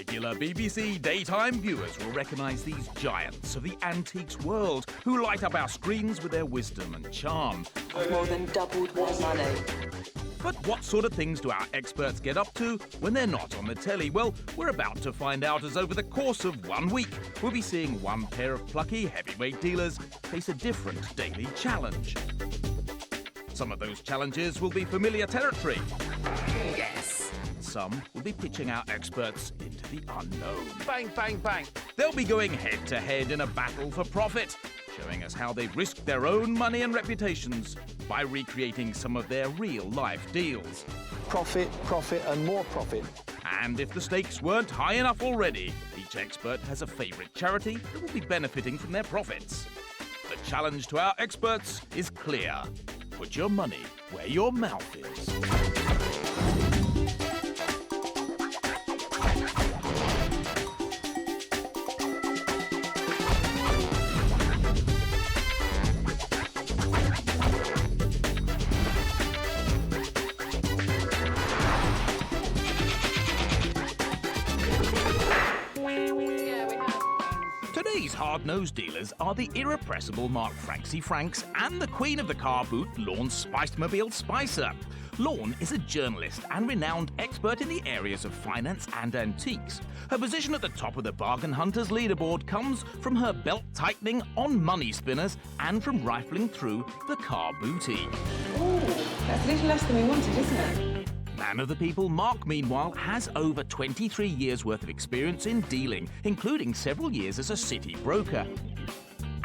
Regular BBC daytime viewers will recognise these giants of the antiques world who light up our screens with their wisdom and charm. I've more than doubled my money. But what sort of things do our experts get up to when they're not on the telly? Well, we're about to find out, as over the course of 1 week, we'll be seeing one pair of plucky heavyweight dealers face a different daily challenge. Some of those challenges will be familiar territory. Yes. Some will be pitching our experts into the unknown. Bang, bang, bang. They'll be going head-to-head in a battle for profit, showing us how they've risked their own money and reputations by recreating some of their real-life deals. Profit, profit and more profit. And if the stakes weren't high enough already, each expert has a favourite charity that will be benefiting from their profits. The challenge to our experts is clear. Put your money where your mouth is. Today's hard-nosed dealers are the irrepressible Mark Franks and the queen of the car boot, Lorne Spicer. Lorne is a journalist and renowned expert in the areas of finance and antiques. Her position at the top of the Bargain Hunters leaderboard comes from her belt-tightening on money spinners and from rifling through the car booty. Ooh, that's a little less than we wanted, isn't it? Man of the people, Mark, meanwhile, has over 23 years' worth of experience in dealing, including several years as a city broker.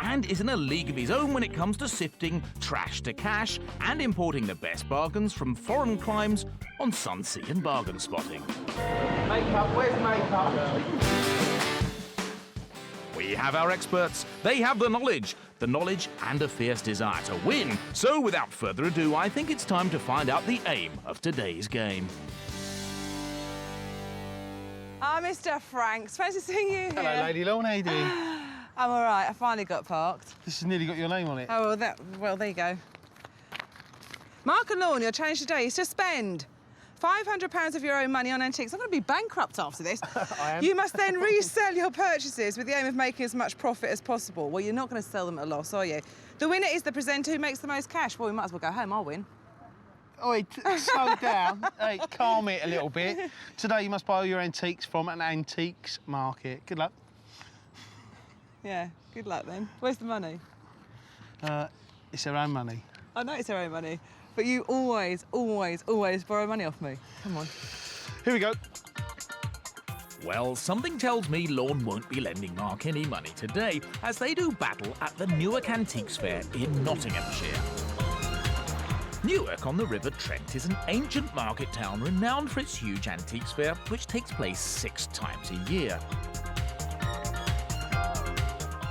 And is in a league of his own when it comes to sifting trash to cash and importing the best bargains from foreign climes on Sunsea and bargain spotting. Makeup, where's makeup? We have our experts. They have the knowledge and a fierce desire to win. So without further ado, I think it's time to find out the aim of today's game. Ah, Mr. Franks, fancy seeing you here. Hello, Lady Lorne, how you doing? I'm all right, I finally got parked. This has nearly got your name on it. Oh, well, there you go. Mark and Lorne, your challenge today is to spend £500 of your own money on antiques. I'm going to be bankrupt after this. I am. You must then resell your purchases with the aim of making as much profit as possible. Well, you're not going to sell them at a loss, are you? The winner is the presenter who makes the most cash. Well, we might as well go home, I'll win. Oi, slow down. Hey, calm it a little bit. Today you must buy all your antiques from an antiques market. Good luck. Yeah, good luck then. Where's the money? It's their own money. I know it's our own money, but you always, always, always borrow money off me. Come on. Here we go. Well, something tells me Lorne won't be lending Mark any money today, as they do battle at the Newark Antiques Fair in Nottinghamshire. Newark on the River Trent is an ancient market town renowned for its huge antiques fair, which takes place 6 times a year.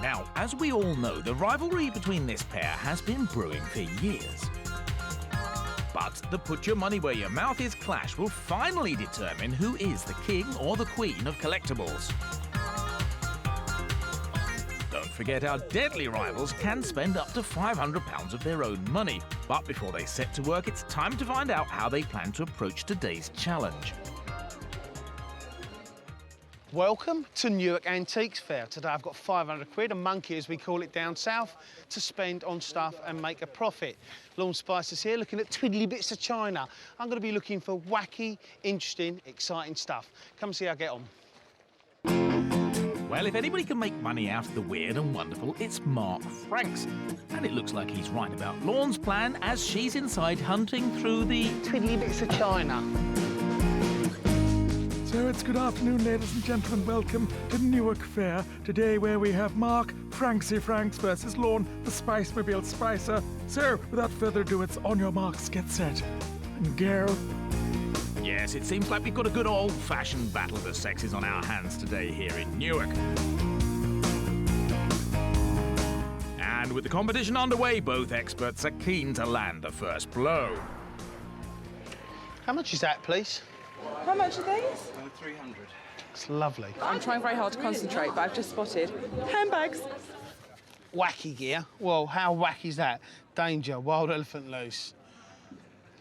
Now, as we all know, the rivalry between this pair has been brewing for years. But the put your money where your mouth is clash will finally determine who is the king or the queen of collectibles. Don't forget, our deadly rivals can spend up to £500 of their own money. But before they set to work, it's time to find out how they plan to approach today's challenge. Welcome to Newark Antiques Fair. Today I've got 500 quid, a monkey as we call it down south, to spend on stuff and make a profit. Lorne Spicer's here looking at twiddly bits of china. I'm going to be looking for wacky, interesting, exciting stuff. Come see how I get on. Well, if anybody can make money out of the weird and wonderful, it's Mark Franks. And it looks like he's right about Lorne's plan as she's inside hunting through the Twiddly bits of china. So it's good afternoon, ladies and gentlemen. Welcome to Newark Fair. Today where we have Mark Franks versus Lorne the Spice Mobile Spicer. So, without further ado, it's on your marks, get set, and go. Yes, it seems like we've got a good old-fashioned battle of the sexes on our hands today here in Newark. And with the competition underway, both experts are keen to land the first blow. How much is that, please? How much are these? 300. It's lovely. I'm trying very hard to concentrate, but I've just spotted handbags. Wacky gear. Well, how wacky is that? Danger, wild elephant loose.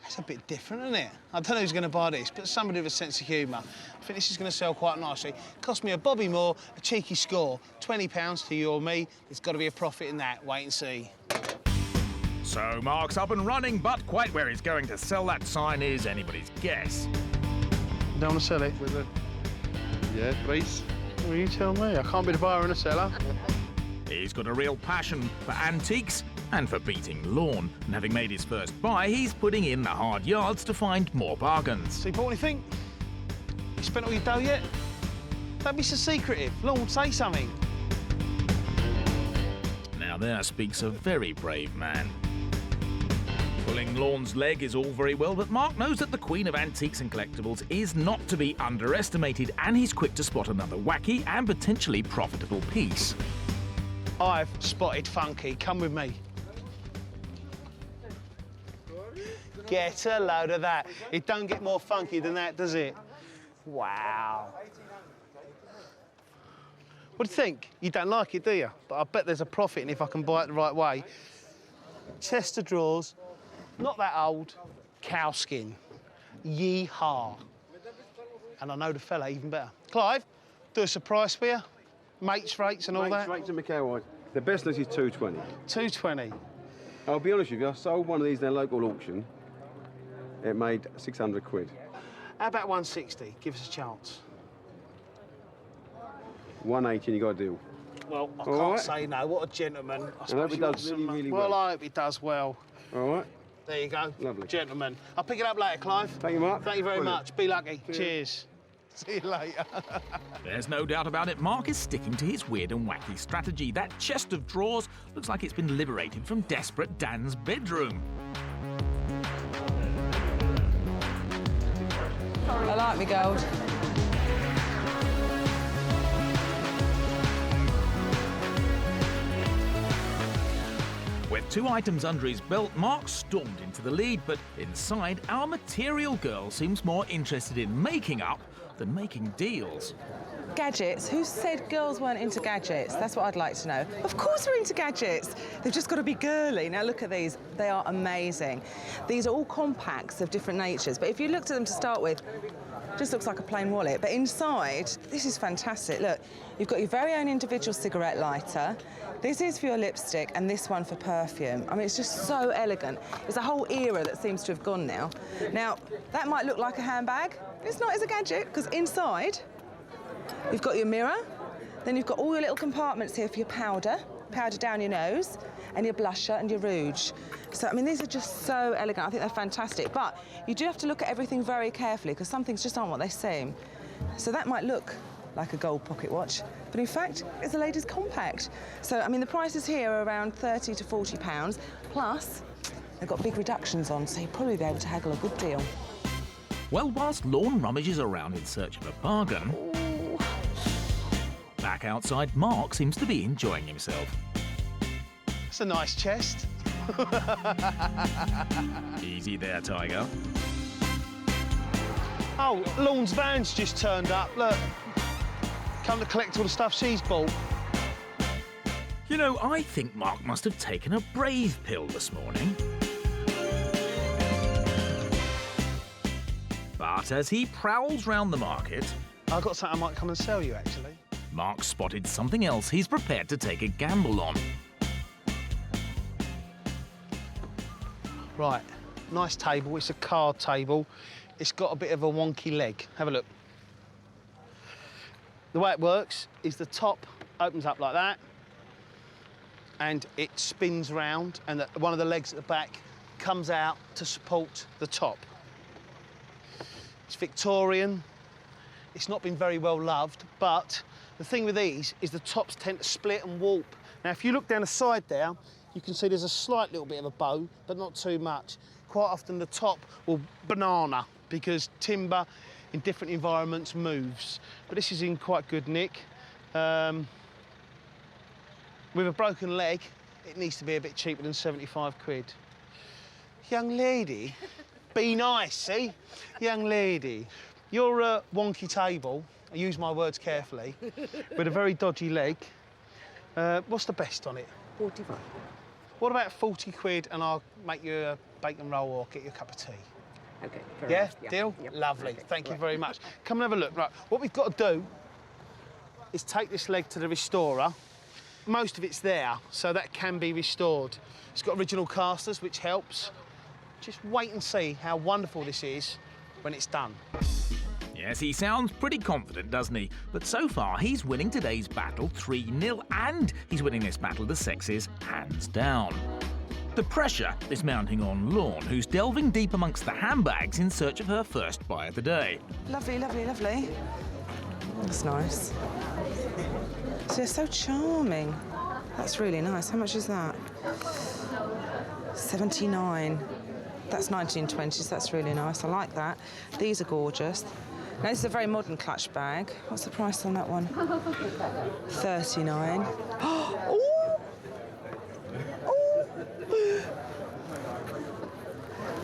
That's a bit different, isn't it? I don't know who's going to buy this, but somebody with a sense of humour. I think this is going to sell quite nicely. Cost me a bobby more, a cheeky score. £20 to you or me. There's got to be a profit in that. Wait and see. So Mark's up and running, but quite where he's going to sell that sign is anybody's guess. Don't want to sell it? With a... Yeah, price. Well, you tell me. I can't be the buyer and a seller. He's got a real passion for antiques and for beating Lorne. And having made his first buy, he's putting in the hard yards to find more bargains. So you bought anything? You spent all your dough yet? Don't be so secretive. Lorne, say something. Now there speaks a very brave man. Pulling Lorne's leg is all very well, but Mark knows that the Queen of Antiques and Collectibles is not to be underestimated, and he's quick to spot another wacky and potentially profitable piece. I've spotted Funky. Come with me. Get a load of that. It don't get more funky than that, does it? Wow. What do you think? You don't like it, do you? But I bet there's a profit in if I can buy it the right way. Chest of drawers, not that old, cow skin. Yee-haw. And I know the fella even better. Clive, do a surprise for you. Mates rates and all that. Mates rates and Macau. The best list is 220. 220. I'll be honest with you, I sold one of these in a local auction. It made 600 quid. How about 160? Give us a chance. 180 and you got a deal. Well, I All can't right. say no. What a gentleman. I hope suppose it you want does really, some, really well. well. I hope it does well. All right. There you go. Lovely. Gentleman. I'll pick it up later, Clive. Thank you, Mark. Thank you very Brilliant. much. Be lucky. Cheers. Cheers. See you later. There's no doubt about it, Mark is sticking to his weird and wacky strategy. That chest of drawers looks like it's been liberated from desperate Dan's bedroom. I like me gold. With 2 items under his belt, Mark stormed into the lead, but inside, our material girl seems more interested in making up than making deals. Gadgets? Who said girls weren't into gadgets? That's what I'd like to know. Of course we're into gadgets. They've just got to be girly. Now look at these. They are amazing. These are all compacts of different natures, but if you looked at them to start with, it just looks like a plain wallet. But inside, this is fantastic. Look, you've got your very own individual cigarette lighter. This is for your lipstick and this one for perfume. I mean, it's just so elegant. There's a whole era that seems to have gone now. Now, that might look like a handbag. It's not, it's a gadget, because inside, you've got your mirror, then you've got all your little compartments here for your powder down your nose, and your blusher and your rouge. So, I mean, these are just so elegant. I think they're fantastic. But you do have to look at everything very carefully, because some things just aren't what they seem. So that might look like a gold pocket watch, but in fact, it's a ladies' compact. So, I mean, the prices here are around £30 to £40, plus they've got big reductions on, so you'll probably be able to haggle a good deal. Well, whilst Lorne rummages around in search of a bargain, back outside, Mark seems to be enjoying himself. It's a nice chest. Easy there, Tiger. Oh, Lorne's van's just turned up. Look. Come to collect all the stuff she's bought. You know, I think Mark must have taken a brave pill this morning. But as he prowls round the market, I've got something I might come and sell you, actually. Mark spotted something else he's prepared to take a gamble on. Right, nice table. It's a card table. It's got a bit of a wonky leg. Have a look. The way it works is the top opens up like that, and it spins round, and one of the legs at the back comes out to support the top. It's Victorian. It's not been very well loved, but the thing with these is the tops tend to split and warp. Now, if you look down the side there, you can see there's a slight little bit of a bow, but not too much. Quite often the top will banana because timber in different environments moves. But this is in quite good nick. With a broken leg, it needs to be a bit cheaper than 75 quid. Young lady, be nice, see? Young lady, your wonky table, I use my words carefully, with a very dodgy leg, what's the best on it? 45. What about 40 quid and I'll make you a bacon roll or get you a cup of tea? Okay. fair Yeah, enough. deal? Yep. Lovely. Okay, Thank you right. very much. Come and have a look. Right, what we've got to do is take this leg to the restorer. Most of it's there, so that can be restored. It's got original casters, which helps. Just wait and see how wonderful this is when it's done. Yes, he sounds pretty confident, doesn't he? But so far, he's winning today's battle 3-0, and he's winning this battle of the sexes hands down. The pressure is mounting on Lorne, who's delving deep amongst the handbags in search of her first buy of the day. Lovely, lovely, lovely. That's nice. So they're so charming. That's really nice. How much is that? 79. That's 1920s. That's really nice. I like that. These are gorgeous. Now, this is a very modern clutch bag. What's the price on that one? 39. Oh! Oh!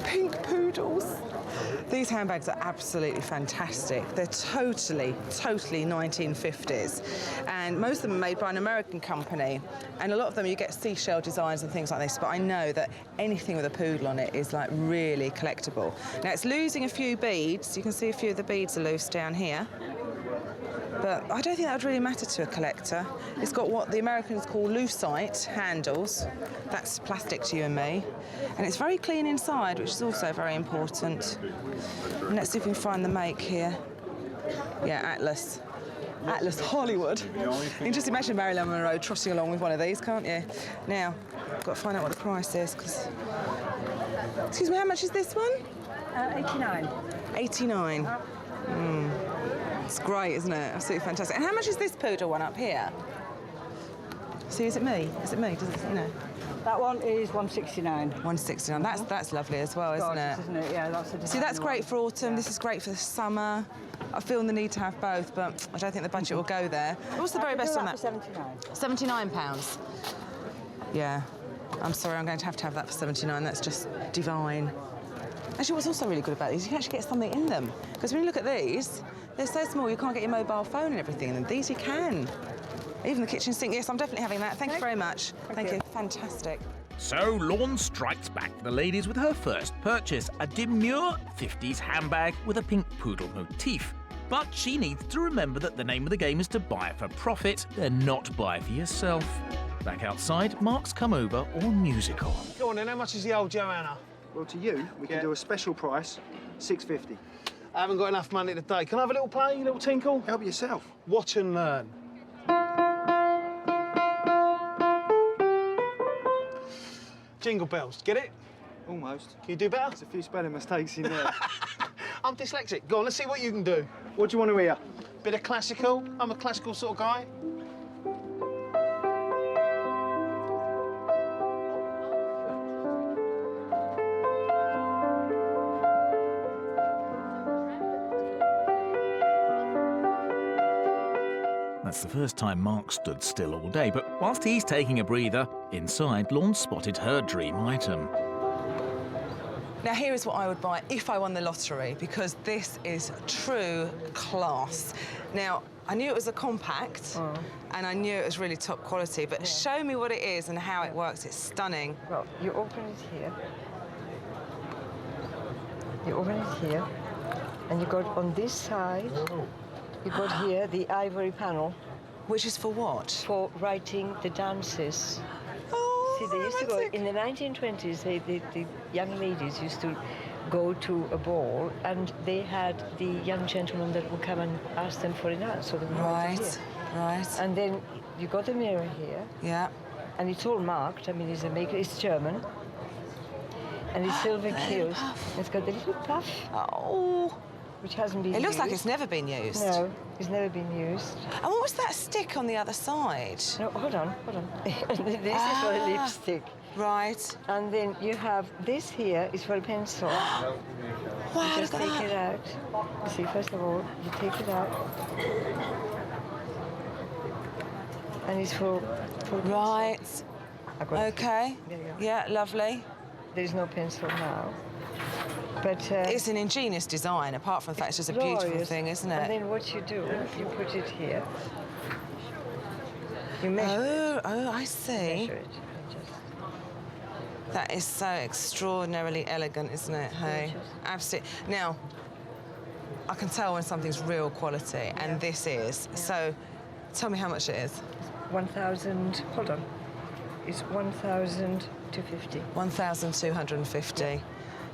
Pink poodles. These handbags are absolutely fantastic. They're totally 1950s. And most of them are made by an American company. And a lot of them, you get seashell designs and things like this, but I know that anything with a poodle on it is like really collectible. Now, it's losing a few beads. You can see a few of the beads are loose down here. But I don't think that would really matter to a collector. It's got what the Americans call lucite handles. That's plastic to you and me. And it's very clean inside, which is also very important. And let's see if we can find the make here. Yeah, Atlas. Atlas Hollywood. You can just imagine Marilyn Monroe trotting along with one of these, can't you? Now, I've got to find out what the price is, because... Excuse me, how much is this one? 89. 89. It's great, isn't it? Absolutely fantastic. And how much is this poodle one up here? See, is it me? Is it me? Does it, you know? That one is 169. 169. That's lovely as well, isn't it? Gorgeous, isn't it? Yeah, that's a See, that's designer great one. for autumn. Yeah. This is great for the summer. I feel the need to have both, but I don't think the budget will go there. What's the very I could best do on that that? for 79. £79. Yeah. I'm sorry, I'm going to have that for 79. That's just divine. Actually, what's also really good about these, you can actually get something in them. Because when you look at these, they're so small, you can't get your mobile phone and everything in them. These you can. Even the kitchen sink. Yes, I'm definitely having that. Thank you very much. Thank you. Fantastic. So Lorne strikes back for the ladies with her first purchase, a demure 50s handbag with a pink poodle motif. But she needs to remember that the name of the game is to buy for profit and not buy for yourself. Back outside, Mark's come over all musical. Go on then, how much is the old Joanna? Well, to you, we can do a special price, $6.50. I haven't got enough money today. Can I have a little play, a little tinkle? Help yourself. Watch and learn. Jingle bells, get it? Almost. Can you do better? There's a few spelling mistakes in there. I'm dyslexic. Go on, let's see what you can do. What do you want to hear? Bit of classical. I'm a classical sort of guy. That's the first time Mark stood still all day, but whilst he's taking a breather, inside, Lorne spotted her dream item. Now, here is what I would buy if I won the lottery, because this is true class. Now, I knew it was a compact, and I knew it was really top quality, but show me what it is and how it works. It's stunning. Well, you open it here. You open it here, and you got on this side, you got here the ivory panel. Which is for what? For writing the dances. Oh, See, they used to go, romantic. in the 1920s, the young ladies used to go to a ball, and they had the young gentlemen that would come and ask them for a dance. So they would write it Right, here. right. And then you got a mirror here, Yeah. and it's all marked. I mean, it's a maker, it's German. And it's silver keels. It's got the little puff, Oh, which hasn't been it looks like used. it's never been used. No, it's never been used. And what was that stick on the other side? No, hold on. This is for a lipstick. Right. And then you have this here is for a pencil. Wow, You just look at take that. it out. You see, first of all, you take it out. And it's for Right. I got it. Okay. There you go. Yeah, lovely. There is no pencil now. But It's an ingenious design, apart from the fact it's just a beautiful glorious. thing, isn't And it? then what you do, you put it here. You measure it. Oh, I see. Measure it. That is so extraordinarily elegant, isn't it? Hey, absolutely. Now, I can tell when something's real quality, and this is. So, tell me how much it is. 1,000. Hold on. It's 1,250. 1,250.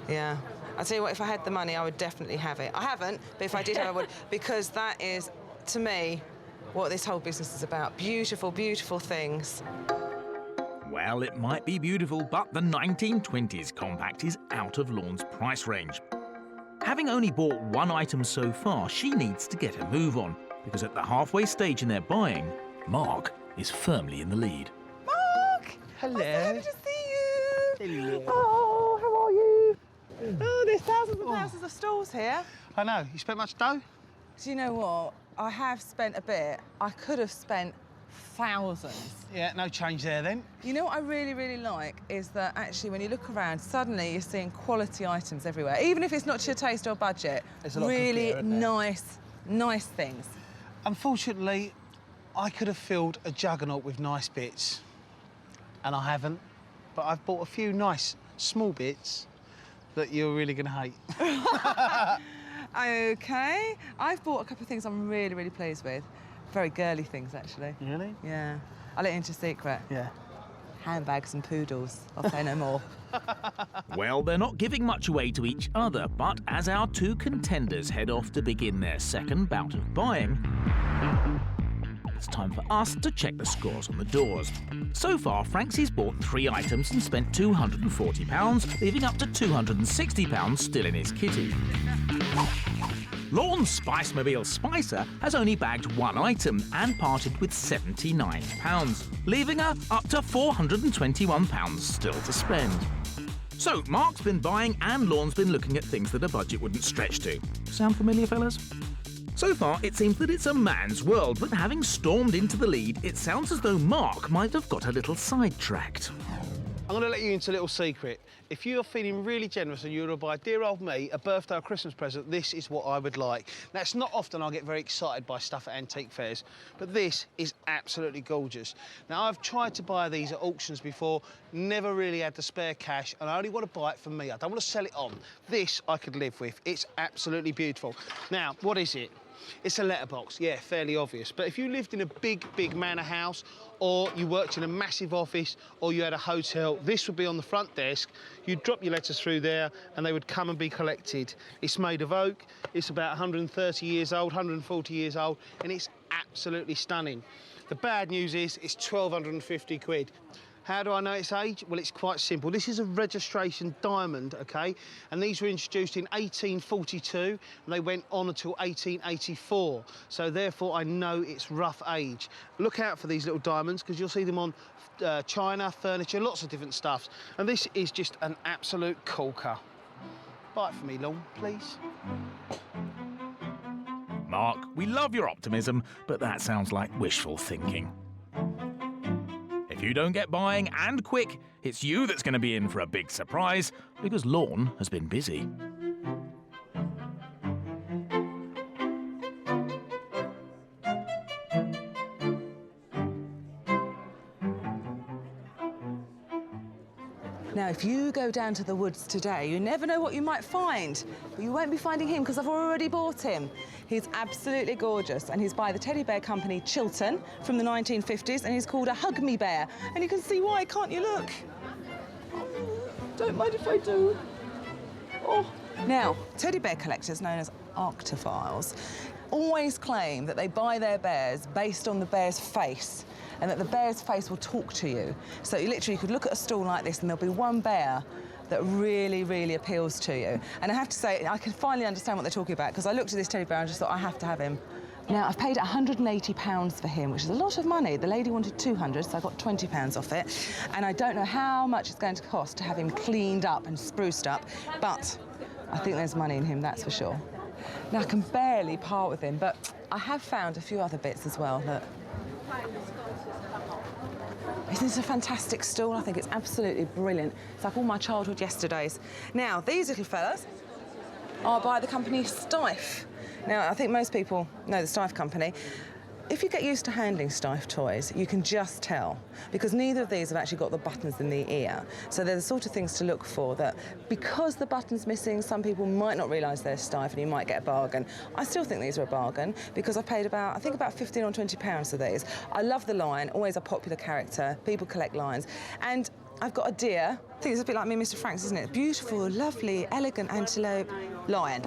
Yeah. I'll tell you what, if I had the money, I would definitely have it. I haven't, but if I did have it, I would, because that is, to me, what this whole business is about. Beautiful, beautiful things. Well, it might be beautiful, but the 1920s compact is out of Lorne's price range. Having only bought one item so far, she needs to get a move on, because at the halfway stage in their buying, Mark is firmly in the lead. Mark! Hello. I'm so happy to see you. Hello. Oh, how are you? Oh, there's thousands and thousands of stalls here. I know. You spent much dough? Do you know what? I have spent a bit. I could have spent thousands. Yeah, no change there then. You know what I really, really like is that actually when you look around, suddenly you're seeing quality items everywhere. Even if it's not to your taste or budget, There's a lot of really good gear, isn't there? nice things. Unfortunately, I could have filled a juggernaut with nice bits, and I haven't. But I've bought a few nice small bits that you're really going to hate. OK. I've bought a couple of things I'm really, really pleased with. Very girly things, actually. Really? Yeah. I'll let you into a secret. Yeah. Handbags and poodles. I'll say no more. Well, they're not giving much away to each other, but as our two contenders head off to begin their second bout of buying, it's time for us to check the scores on the doors. So far, Franksy's bought 3 items and spent £240, leaving up to £260 still in his kitty. Lorne Spicer has only bagged 1 item and parted with £79, leaving her up to £421 still to spend. So, Mark's been buying and Lorne's been looking at things that a budget wouldn't stretch to. Sound familiar, fellas? So far, it seems that it's a man's world, but having stormed into the lead, it sounds as though Mark might have got a little sidetracked. I'm going to let you into a little secret. If you're feeling really generous and you were to buy dear old me a birthday or Christmas present, this is what I would like. Now, it's not often I get very excited by stuff at antique fairs, but this is absolutely gorgeous. Now, I've tried to buy these at auctions before, never really had the spare cash, and I only want to buy it for me. I don't want to sell it on. This I could live with. It's absolutely beautiful. Now, what is it? It's a letterbox, yeah, fairly obvious. But if you lived in a big, big manor house, or you worked in a massive office, or you had a hotel, this would be on the front desk. You'd drop your letters through there, and they would come and be collected. It's made of oak. It's about 130 years old, 140 years old, and it's absolutely stunning. The bad news is it's 1,250 quid. How do I know its age? Well, it's quite simple. This is a registration diamond, OK? And these were introduced in 1842, and they went on until 1884. So, therefore, I know its rough age. Look out for these little diamonds, because you'll see them on china, furniture, lots of different stuffs. And this is just an absolute corker. Buy it for me, Lorne, please. Mark, we love your optimism, but that sounds like wishful thinking. If you don't get buying, and quick, it's you that's going to be in for a big surprise, because Lorne has been busy. Now, if you go down to the woods today, you never know what you might find. But you won't be finding him, because I've already bought him. He's absolutely gorgeous, and he's by the teddy bear company Chiltern from the 1950s, and he's called a Hug Me Bear. And you can see why, can't you look? Oh, don't mind if I do. Oh. Now, teddy bear collectors, known as arctophiles, always claim that they buy their bears based on the bear's face, and that the bear's face will talk to you. So you literally could look at a stall like this and there'll be one bear that really, really appeals to you. And I have to say, I can finally understand what they're talking about, because I looked at this teddy bear and just thought, I have to have him. Now, I've paid £180 for him, which is a lot of money. The lady wanted 200, so I got £20 off it. And I don't know how much it's going to cost to have him cleaned up and spruced up, but I think there's money in him, that's for sure. Now, I can barely part with him, but I have found a few other bits as well. Look. Isn't this a fantastic stall? I think it's absolutely brilliant. It's like all my childhood yesterdays. Now, these little fellas are by the company Stife. Now, I think most people know the Stife company. If you get used to handling Steiff toys, you can just tell, because neither of these have actually got the buttons in the ear. So they're the sort of things to look for that, because the button's missing, some people might not realise they're Steiff and you might get a bargain. I still think these are a bargain, because I paid about, I think about 15 or 20 pounds for these. I love the lion, always a popular character. People collect lions. And I've got a deer. I think it's a bit like me, Mr. Franks, isn't it? Beautiful, lovely, elegant antelope lion.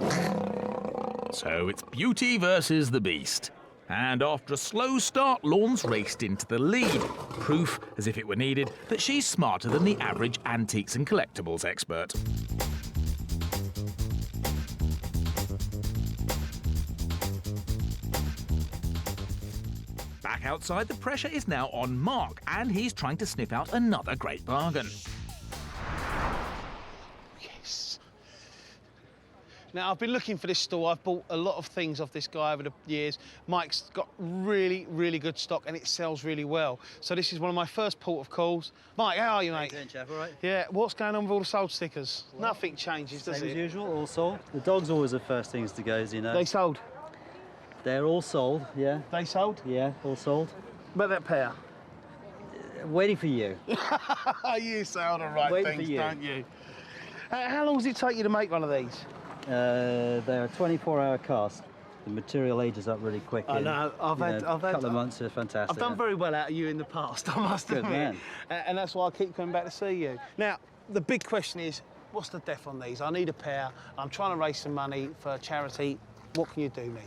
So it's Beauty versus the Beast. And after a slow start, Lorne's raced into the lead. Proof, as if it were needed, that she's smarter than the average antiques and collectibles expert. Back outside, the pressure is now on Mark, and he's trying to sniff out another great bargain. Yes. Now, I've been looking for this store. I've bought a lot of things off this guy over the years. Mike's got really, really good stock, and it sells really well. So this is one of my first port of calls. Mike, how are you, mate? How you doing, chap? All right? Yeah, what's going on with all the sold stickers? Well, nothing changes, does Same it? as usual, all sold. The dog's always the first things to go, as you know. They sold? They're all sold, yeah. They sold? Yeah, all sold. About that pair? Waiting for you. You say all the right Waiting things, for you. don't you? How long does it take you to make one of these? They're a 24-hour cast. The material ages up really quick. I know. I've had a couple of months are fantastic. I've done very well out of you in the past, I must Good admit. man. And that's why I keep coming back to see you. Now, the big question is, what's the def on these? I need a pair. I'm trying to raise some money for charity. What can you do me?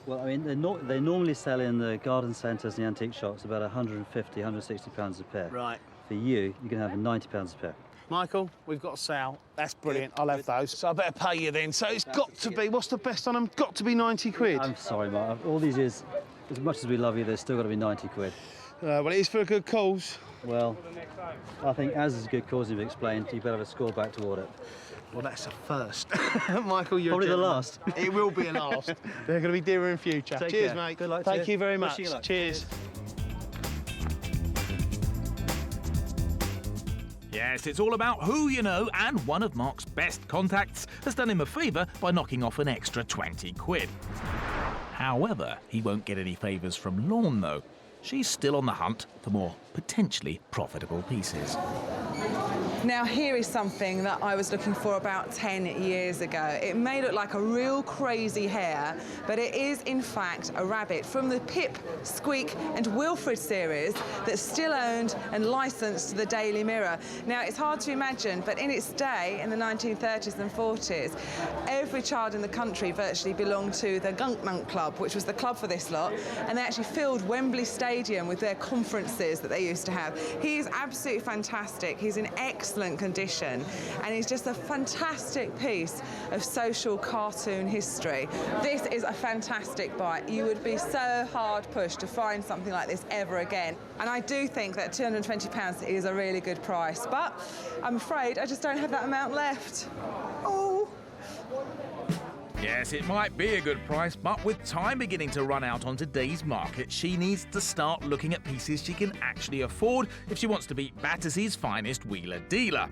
Well, I mean, they normally sell in the garden centres and the antique shops about 150, 160 pounds a pair. Right. For you can have 90 pounds a pair. Michael, we've got a sale. That's brilliant. I'll have those. So I better pay you then. So it's got to be, what's the best on them? Got to be 90 quid. I'm sorry, Mark. All these years, as much as we love you, there's still got to be 90 quid. Well, it is for a good cause. Well, I think as is a good cause you've explained, you better have a score back toward it. Well, that's a first. Michael, you're probably a the gentleman. last. It will be a last. They're going to be dearer in future. Take Cheers, care. mate. Good luck. Thank you very much. Wishing you luck. Cheers. Yes, it's all about who you know, and one of Mark's best contacts has done him a favour by knocking off an extra 20 quid. However, he won't get any favours from Lorne, though. She's still on the hunt for more potentially profitable pieces. Now, here is something that I was looking for about 10 years ago. It may look like a real crazy hare, but it is, in fact, a rabbit from the Pip, Squeak and Wilfred series that's still owned and licensed to the Daily Mirror. Now, it's hard to imagine, but in its day, in the 1930s and 40s, every child in the country virtually belonged to the Gunk Nunk Club, which was the club for this lot, and they actually filled Wembley Stadium with their conferences that they used to have. He's absolutely fantastic. He's in excellent condition, and he's just a fantastic piece of social cartoon history. This is a fantastic buy. You would be so hard pushed to find something like this ever again. And I do think that £220 is a really good price, but I'm afraid I just don't have that amount left. Oh. Yes, it might be a good price, but with time beginning to run out on today's market, she needs to start looking at pieces she can actually afford if she wants to beat Battersea's finest wheeler dealer.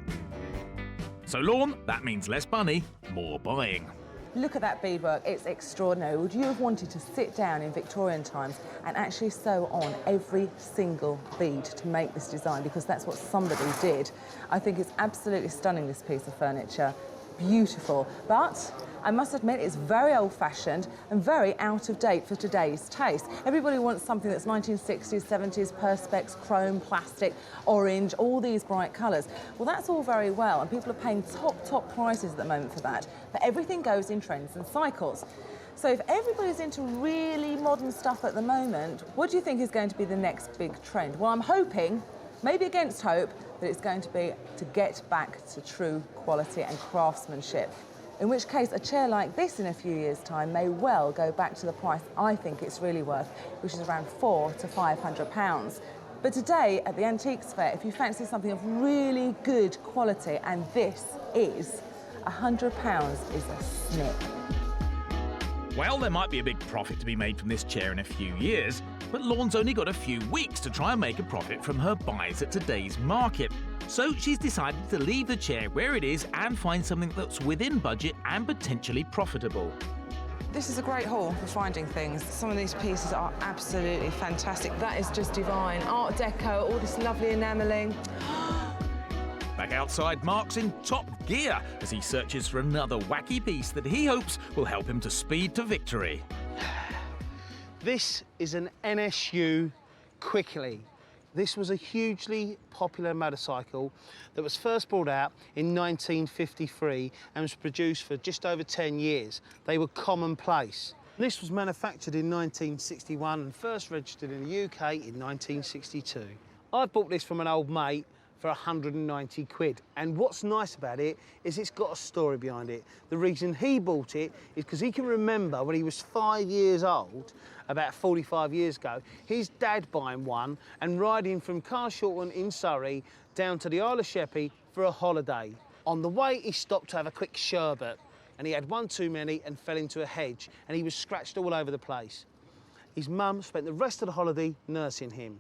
So Lorne, that means less money, more buying. Look at that beadwork, it's extraordinary. Would you have wanted to sit down in Victorian times and actually sew on every single bead to make this design? Because that's what somebody did. I think it's absolutely stunning, this piece of furniture. Beautiful, but I must admit it's very old-fashioned and very out of date for today's taste. Everybody wants something that's 1960s, 70s, perspex, chrome, plastic, orange, all these bright colours. Well, that's all very well, and people are paying top prices at the moment for that, but everything goes in trends and cycles. So if everybody's into really modern stuff at the moment, what do you think is going to be the next big trend? Well, I'm hoping, maybe against hope, that it's going to be to get back to true quality and craftsmanship. In which case, a chair like this in a few years' time may well go back to the price I think it's really worth, which is around £400 to £500. But today, at the Antiques Fair, if you fancy something of really good quality, and this is, £100 is a snip. Well, there might be a big profit to be made from this chair in a few years, but Lorne's only got a few weeks to try and make a profit from her buys at today's market. So she's decided to leave the chair where it is and find something that's within budget and potentially profitable. This is a great haul for finding things. Some of these pieces are absolutely fantastic. That is just divine. Art Deco, all this lovely enamelling. Back outside, Mark's in top gear as he searches for another wacky piece that he hopes will help him to speed to victory. This is an NSU Quickly. This was a hugely popular motorcycle that was first brought out in 1953 and was produced for just over 10 years. They were commonplace. This was manufactured in 1961 and first registered in the UK in 1962. I bought this from an old mate for 190 quid. And what's nice about it is it's got a story behind it. The reason he bought it is because he can remember when he was 5 years old, about 45 years ago, his dad buying one and riding from Carshalton in Surrey down to the Isle of Sheppey for a holiday. On the way, he stopped to have a quick sherbet, and he had one too many and fell into a hedge, and he was scratched all over the place. His mum spent the rest of the holiday nursing him.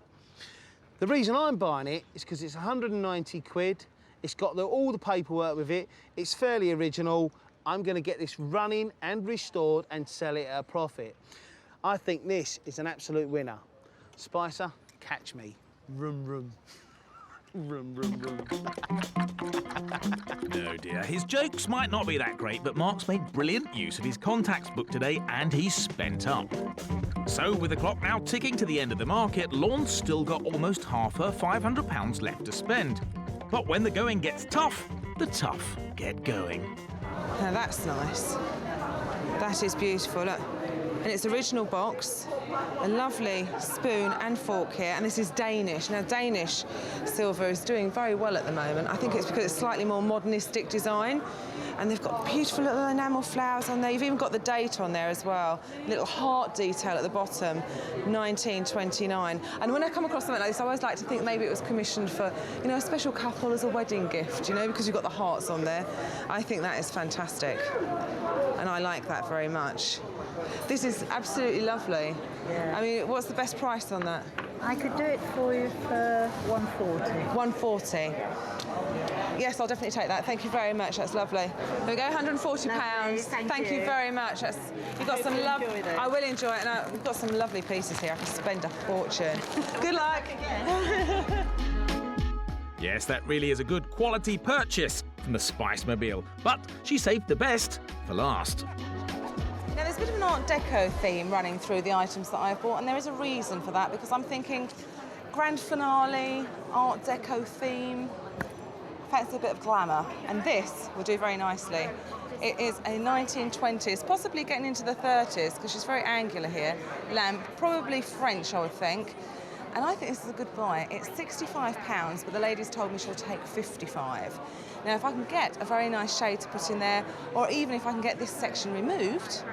The reason I'm buying it is because it's 190 quid, it's got all the paperwork with it, it's fairly original. I'm going to get this running and restored and sell it at a profit. I think this is an absolute winner. Spicer, catch me. Rum, rum. Rum, rum, rum. No, dear, his jokes might not be that great, but Mark's made brilliant use of his contacts book today and he's spent up. So, with the clock now ticking to the end of the market, Lorne's still got almost half her £500 left to spend. But when the going gets tough, the tough get going. Now that's nice. That is beautiful, look. And it's original box, a lovely spoon and fork here, and this is Danish. Now, Danish silver is doing very well at the moment. I think it's because it's slightly more modernistic design, and they've got beautiful little enamel flowers on there. You've even got the date on there as well. Little heart detail at the bottom, 1929. And when I come across something like this, I always like to think maybe it was commissioned for, you know, a special couple as a wedding gift, you know, because you've got the hearts on there. I think that is fantastic, and I like that very much. This is absolutely lovely. Yeah. I mean, what's the best price on that? I could do it for you for 140. 140. Yes, I'll definitely take that. Thank you very much. That's lovely. There we go, £140. Lovely, thank you. Very much. You've got some love. I will enjoy it. And we've got some lovely pieces here. I can spend a fortune. Good luck. Yes, that really is a good quality purchase from the Spice-mobile, but she saved the best for last. Now, there's a bit of an Art Deco theme running through the items that I've bought, and there is a reason for that, because I'm thinking grand finale, Art Deco theme, fancy a bit of glamour, and this will do very nicely. It is a 1920s, possibly getting into the 30s, because she's very angular here, lamp, probably French, I would think. And I think this is a good buy. It's £65, but the lady's told me she'll take 55. Now, if I can get a very nice shade to put in there, or even if I can get this section removed,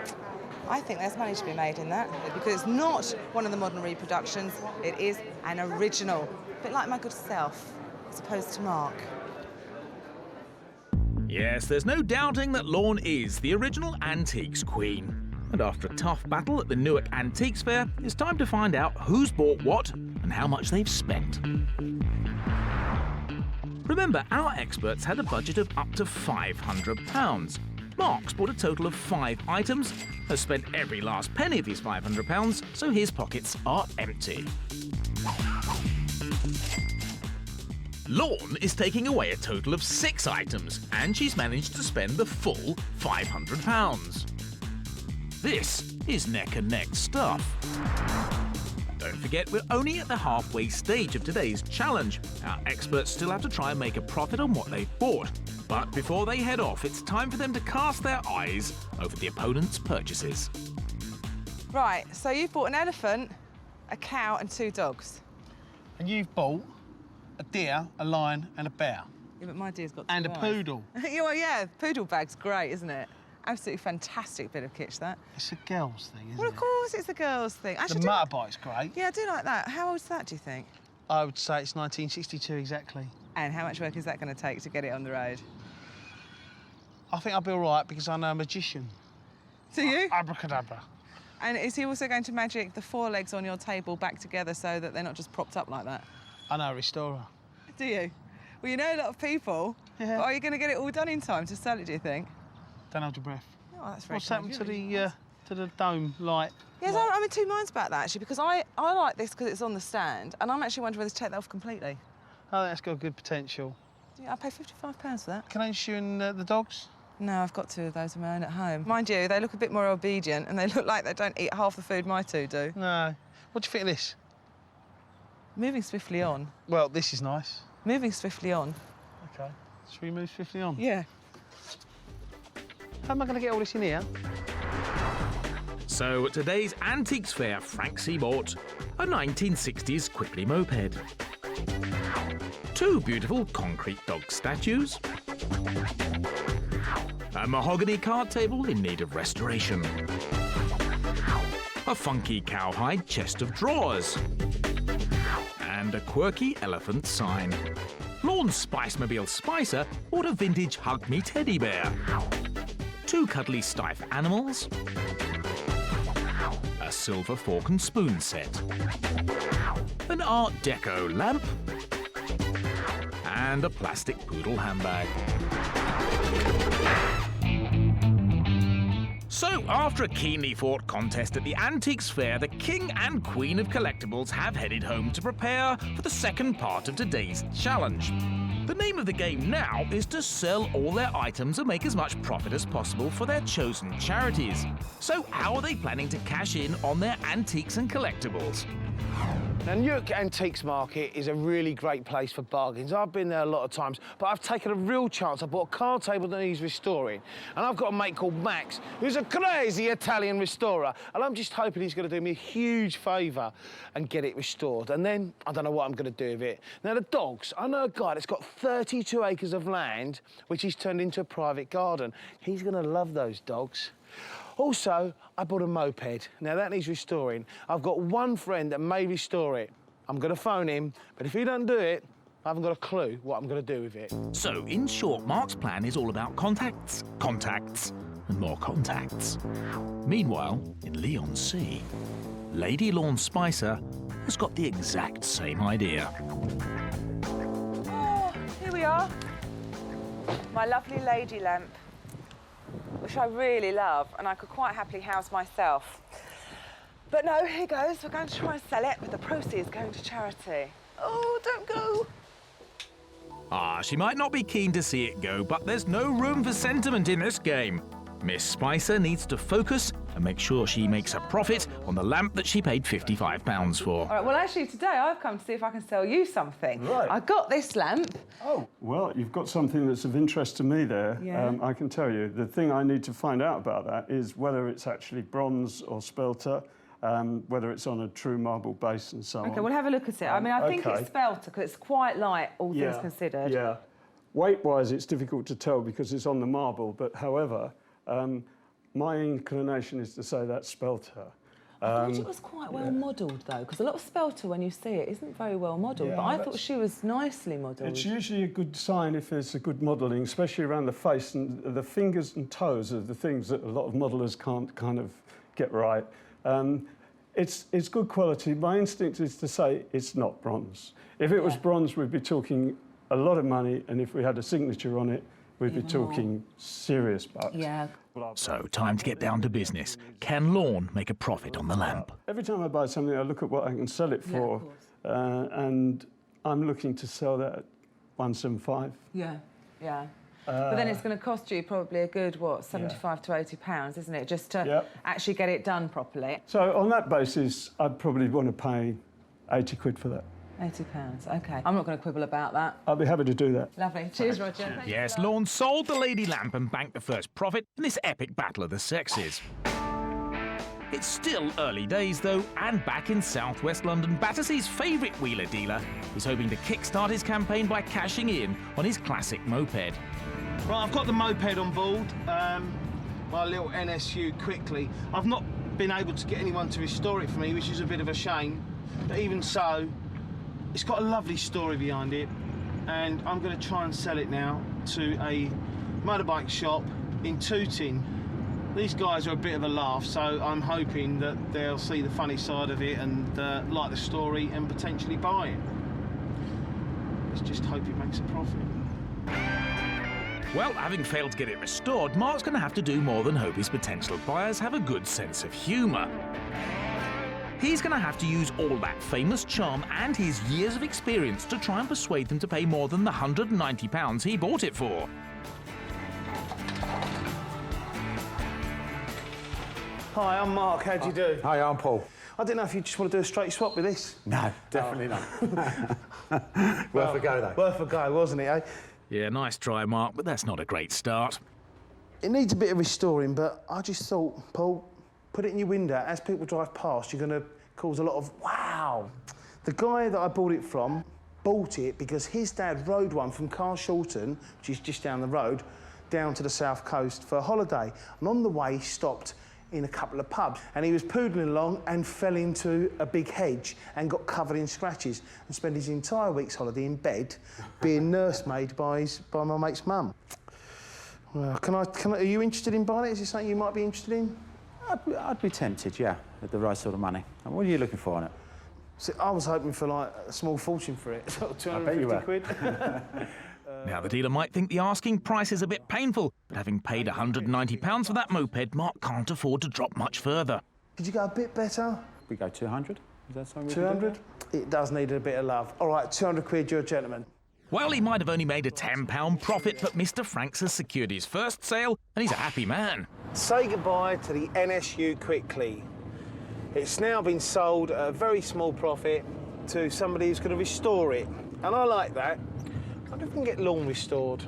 I think there's money to be made in that, because it's not one of the modern reproductions, it is an original. A bit like my good self, as opposed to Mark. Yes, there's no doubting that Lorne is the original antiques queen. And after a tough battle at the Newark Antiques Fair, it's time to find out who's bought what and how much they've spent. Remember, our experts had a budget of up to £500. Mark's bought a total of 5 items, has spent every last penny of his £500, so his pockets are empty. Lorne is taking away a total of 6 items, and she's managed to spend the full £500. This is neck-and-neck stuff. Don't forget, we're only at the halfway stage of today's challenge. Our experts still have to try and make a profit on what they've bought. But before they head off, it's time for them to cast their eyes over the opponent's purchases. Right, so you've bought an elephant, a cow and 2 dogs. And you've bought a deer, a lion and a bear. Yeah, but my deer's got 2 And a eyes. poodle. Yeah, poodle bag's great, isn't it? Absolutely fantastic bit of kitsch, that. It's a girl's thing, isn't Well, of it? course it's a girl's thing. Actually, The motorbike's great. yeah, I do like that. How old's that, do you think? I would say it's 1962 exactly. And how much work is that going to take to get it on the road? I think I'll be all right because I know a magician. Do you? Abracadabra. And is he also going to magic the 4 legs on your table back together so that they're not just propped up like that? I know a restorer. Do you? Well, you know a lot of people. Yeah. But are you going to get it all done in time to sell it, do you think? Don't hold your breath. Oh, that's very What's kind happened of to you. to the dome light. Yes, I'm in two minds about that, actually, because I like this because it's on the stand, and I'm actually wondering whether to take that off completely. Oh, that's got good potential. Yeah, I pay £55 for that. Can I interest you in the dogs? No, I've got two of those of my own at home. Mind you, they look a bit more obedient, and they look like they don't eat half the food my two do. No. What do you think of this? Moving swiftly on. Well, this is nice. Moving swiftly on. OK. Should we move swiftly on? Yeah. How am I going to get all this in here? So at today's antiques fair, Franksy bought a 1960s Quickly moped, 2 beautiful concrete dog statues, a mahogany card table in need of restoration, a funky cowhide chest of drawers, and a quirky elephant sign. Lorne Spicemobile Spicer bought a vintage Hug Me teddy bear, 2 cuddly stiff animals, a silver fork and spoon set, an Art Deco lamp, and a plastic poodle handbag. So, after a keenly fought contest at the Antiques Fair, the King and Queen of Collectibles have headed home to prepare for the second part of today's challenge. The name of the game now is to sell all their items and make as much profit as possible for their chosen charities. So how are they planning to cash in on their antiques and collectibles? Now, Newark Antiques Market is a really great place for bargains. I've been there a lot of times, but I've taken a real chance. I bought a card table that needs restoring, and I've got a mate called Max, who's a crazy Italian restorer, and I'm just hoping he's going to do me a huge favour and get it restored. And then, I don't know what I'm going to do with it. Now, the dogs, I know a guy that's got 32 acres of land, which he's turned into a private garden. He's going to love those dogs. Also, I bought a moped. Now, that needs restoring. I've got one friend that may restore it. I'm going to phone him, but if he doesn't do it, I haven't got a clue what I'm going to do with it. So, in short, Mark's plan is all about contacts, contacts, and more contacts. Meanwhile, in Leon C, Lady Lorne Spicer has got the exact same idea. Oh, here we are. My lovely lady lamp, which I really love, and I could quite happily house myself. But no, here goes. We're going to try and sell it, with the proceeds going to charity. Oh, don't go. Ah, she might not be keen to see it go, but there's no room for sentiment in this game. Miss Spicer needs to focus and make sure she makes a profit on the lamp that she paid £55 for. All right, well, actually, today I've come to see if I can sell you something. Right. I got this lamp. Oh, well, you've got something that's of interest to me there. Yeah. I can tell you. The thing I need to find out about that is whether it's actually bronze or spelter, whether it's on a true marble base and so on. OK, we'll have a look at it. I mean, I think it's spelter, because it's quite light, all things considered. Yeah. Weight-wise, it's difficult to tell because it's on the marble, but however, my inclination is to say that's spelter. I thought it was quite well modelled, though, because a lot of spelter, when you see it, isn't very well modelled. Yeah, but I thought she was nicely modelled. It's usually a good sign if there's a good modelling, especially around the face, and the fingers and toes are the things that a lot of modellers can't kind of get right. It's good quality. My instinct is to say it's not bronze. If it was bronze, we'd be talking a lot of money, and if we had a signature on it, we'd be talking serious bucks. Yeah. So, time to get down to business. Can Lorne make a profit on the lamp? Every time I buy something, I look at what I can sell it for, and I'm looking to sell that at 175. Yeah, yeah. But then it's going to cost you probably a good, what, 75 to 80 pounds, isn't it, just to actually get it done properly? So on that basis, I'd probably want to pay 80 quid for that. 80 pounds, OK. I'm not going to quibble about that. I'll be happy to do that. Lovely. Cheers, Roger. Yes, Lorne sold the lady lamp and banked the first profit in this epic battle of the sexes. It's still early days, though, and back in southwest London, Battersea's favourite wheeler dealer is hoping to kickstart his campaign by cashing in on his classic moped. Right, I've got the moped on board, my little NSU Quickly. I've not been able to get anyone to restore it for me, which is a bit of a shame. But even so, it's got a lovely story behind it, and I'm going to try and sell it now to a motorbike shop in Tooting. These guys are a bit of a laugh, so I'm hoping that they'll see the funny side of it and like the story and potentially buy it. Let's just hope it makes a profit. Well, having failed to get it restored, Mark's going to have to do more than hope his potential buyers have a good sense of humour. He's going to have to use all that famous charm and his years of experience to try and persuade them to pay more than the £190 he bought it for. Hi, I'm Mark. How do you do? Hi, I'm Paul. I didn't know if you just want to do a straight swap with this. No, definitely not. Worth a go, though. Worth a go, wasn't it, eh? Yeah, nice try, Mark, but that's not a great start. It needs a bit of restoring, but I just thought, Paul, put it in your window. As people drive past, you're going to cause a lot of wow. The guy that I bought it from bought it because his dad rode one from Carshalton, which is just down the road, down to the south coast for a holiday. And on the way, he stopped in a couple of pubs. And he was poodling along and fell into a big hedge and got covered in scratches and spent his entire week's holiday in bed being nursemaid by my mate's mum. Well, are you interested in buying it? Is it something you might be interested in? I'd be tempted, yeah, at the right sort of money. And what are you looking for on it? So I was hoping for, like, a small fortune for it. Sort of 250 quid. Now, the dealer might think the asking price is a bit painful, but having paid £190 for that moped, Mark can't afford to drop much further. Could you go a bit better? We go 200? Is that something we 200? It does need a bit of love. All right, 200 quid, you're a gentleman. Well, he might have only made a £10 profit, but Mr. Franks has secured his first sale, and he's a happy man. Say goodbye to the NSU quickly. It's now been sold at a very small profit to somebody who's going to restore it. And I like that. I wonder if we can get lawn restored.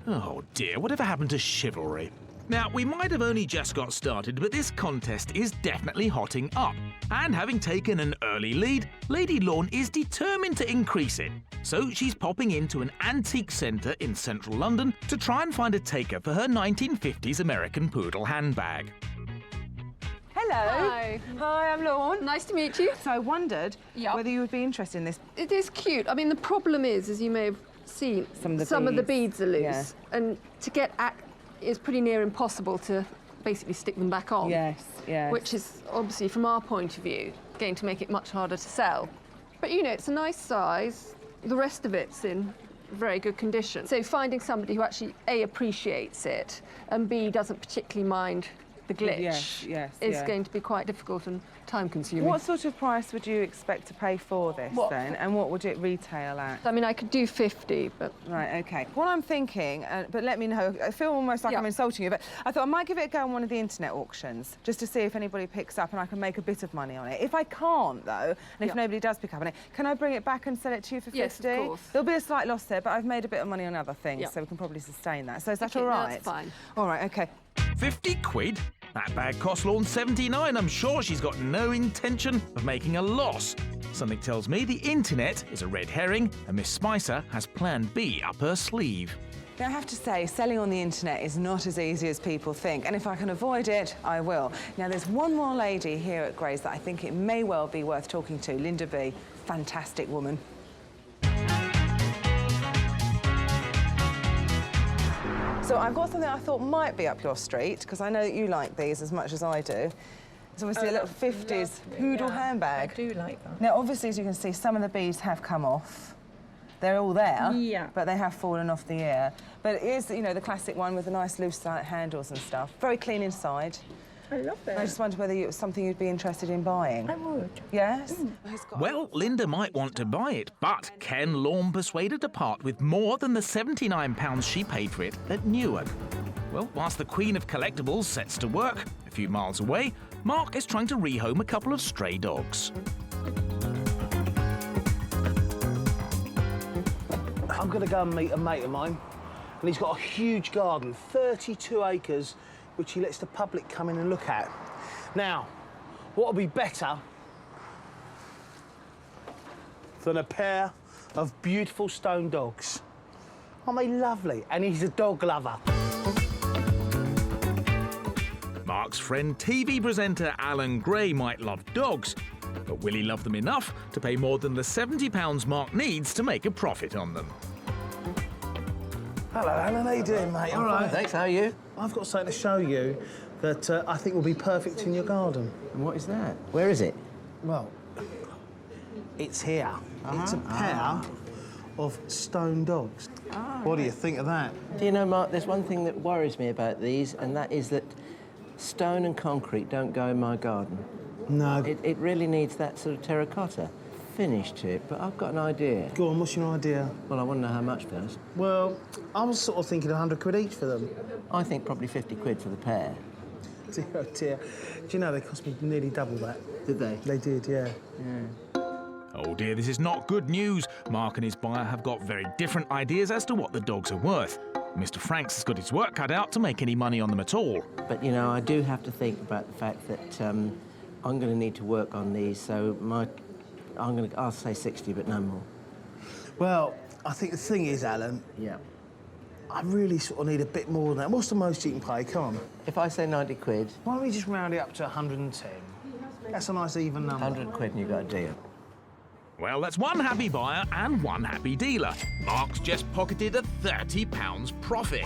Oh dear, whatever happened to chivalry? Now, we might have only just got started, but this contest is definitely hotting up. And having taken an early lead, Lady Lorne is determined to increase it. So she's popping into an antique centre in central London to try and find a taker for her 1950s American poodle handbag. Hello. Hi. Hi, I'm Lorne. Nice to meet you. So I wondered whether you would be interested in this. It is cute. I mean, the problem is, as you may have seen, some of the beads are loose. Yeah. And to get at is pretty near impossible to basically stick them back on. Yes, yes. Which is, obviously, from our point of view, going to make it much harder to sell. But, you know, it's a nice size. The rest of it's in very good condition. So finding somebody who actually, A, appreciates it, and B, doesn't particularly mind the glitch is going to be quite difficult and time-consuming. What sort of price would you expect to pay for this, then? And what would it retail at? I mean, I could do 50, but... Right, OK. What I'm thinking, but let me know, I feel almost like I'm insulting you, but I thought I might give it a go on one of the internet auctions, just to see if anybody picks up and I can make a bit of money on it. If I can't, though, and if nobody does pick up on it, can I bring it back and sell it to you for 50? Yes, of course. There'll be a slight loss there, but I've made a bit of money on other things, so we can probably sustain that. So is that all right? That's fine. All right, OK. 50 quid? That bag cost Lorne 79. I'm sure she's got no intention of making a loss. Something tells me the internet is a red herring and Miss Spicer has plan B up her sleeve. Now, I have to say, selling on the internet is not as easy as people think, and if I can avoid it, I will. Now, there's one more lady here at Grays that I think it may well be worth talking to, Linda B. Fantastic woman. So I've got something I thought might be up your street, because I know that you like these as much as I do. It's obviously a little 50s poodle handbag. I do like that. Now, obviously, as you can see, some of the beads have come off. They're all there, but they have fallen off the ear. But it is, you know, the classic one with the nice loose handles and stuff. Very clean inside. I love it. I just wondered whether it was something you'd be interested in buying. I would. Yes? Well, Linda might want to buy it, but can Lorne persuade her to part with more than the £79 she paid for it at Newark? Well, whilst the Queen of Collectibles sets to work, a few miles away, Mark is trying to rehome a couple of stray dogs. I'm going to go and meet a mate of mine, and he's got a huge garden, 32 acres, which he lets the public come in and look at. Now, what would be better than a pair of beautiful stone dogs? Aren't they lovely? And he's a dog lover. Mark's friend TV presenter Alan Gray might love dogs, but will he love them enough to pay more than the £70 Mark needs to make a profit on them? Hello, Alan. How you doing, mate? All right. Thanks, how are you? I've got something to show you that I think will be perfect in your garden. And what is that? Where is it? Well, it's here. It's a pair of stone dogs. What do you think of that? Do you know, Mark, there's one thing that worries me about these, and that is that stone and concrete don't go in my garden. No. It really needs that sort of terracotta finish to it, but I've got an idea. Go on, what's your idea? Well, I want to know how much first. Well, I was sort of thinking 100 quid each for them. I think probably 50 quid for the pair. Dear, oh dear. Do you know, they cost me nearly double that. Did they? They did, yeah. Oh dear, this is not good news. Mark and his buyer have got very different ideas as to what the dogs are worth. Mr. Franks has got his work cut out to make any money on them at all. But, you know, I do have to think about the fact that I'm going to need to work on these, so I'll say 60, but no more. Well, I think the thing is, Alan... Yeah. I really sort of need a bit more than that. What's the most you can pay? Come on. If I say 90 quid... Why don't we just round it up to 110? That's a nice even number. 100 quid and you got a deal. Well, that's one happy buyer and one happy dealer. Mark's just pocketed a £30 profit.